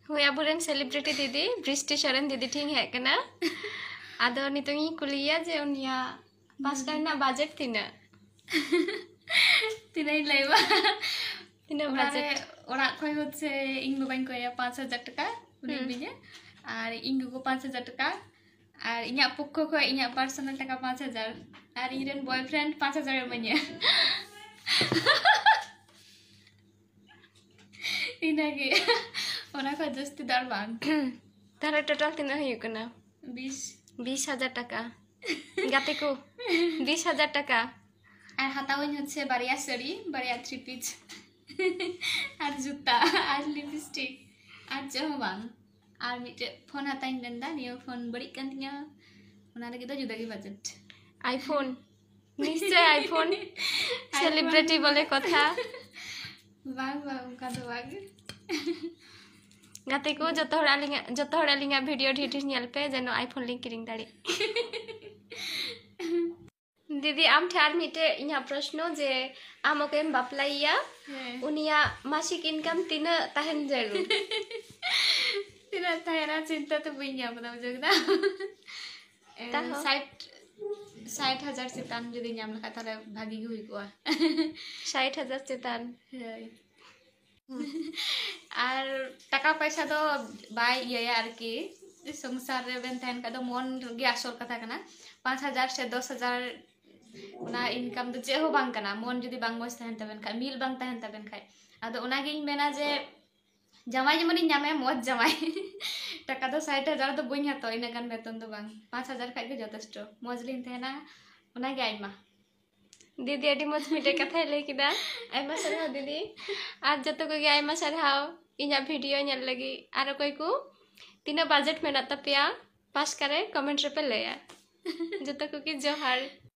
हुई आबुरेन सेलिब्रिटी दीदी बृष्टि सोरेन दीदी ठीक है कना आदो नितोंगी कुलिया जे उनिया पास करना बजट तीना तीना लाइबा तीना बजट ओरा खोय होच्छे इंग बाबाई कोया 5000 टाका उनी बिजे और इंग को 5000 टाका और इन्या पक्ष को इन्या पर्सनल टाका 5000 और इरेन बॉयफ्रेंड 5000 एमनिया इना के ओना को जस्ती दार बांग तारे टोटल तीना हुई कना 20,000 टाका गाते को 20,000 टाका और हातावኝ হচ্ছে বাড়িয়া শাড়ি বাড়িয়া থ্রি পিস আর জুতা আর লিপস্টিক আর জহবান আর মিটে ফোন হাতাইন দেনদা নিও ফোন বড়ি কান তিnya ওনা লাগি তো জুদা কি বাজেট আইফোন নিশ্চয় আইফোন সেলিব্রিটি বলে কথা বাগ বাগ কাদো বাগ गाते को जतो हड़ा लिंगा वीडियो ढिटिस नेल पे जनो आईफोन लिंक किरिंग दाड़ी दीदी आम ठार मिटे इन्हा प्रश्न जे आमके बापलाइया उनिया मासिक इनकम तीना ताहेन जरूर तीना ताहेरा चिंता तो बइया बताओ जगदा 60,000 चितान जदि ᱧᱟᱢ लखा ताले भागी हुई को 60,000 चितान और टाका पैसा तो बाय इया आर की संसार रे बेन तहन का तो मन गे आसल कथा कना 5,000 से 10,000 उना इनकम तो जे हो बांग कना मन जदि बांग मस तहन तबेन खा मिल बांग तहन तबेन खा आदो उना गे मेना जे जमाई जमनी ᱧᱟᱢে मौज जमाई टाका तो 60,000 तो बइन हातो इना गान बेतन तो बांग 5,000 खाइ गे जथेष्ट मौज लिन तहना उना गे आइमा दीदी अडी मज मिटे कथा ले किदा आइमा सरहाव दीदी आज जतो को गे आइमा सरहाव इना वीडियो नेल लगी आरो कोई को तीना बजट में ना तपिया पास करे कमेंट रे पे लेया जतो को की जोहार।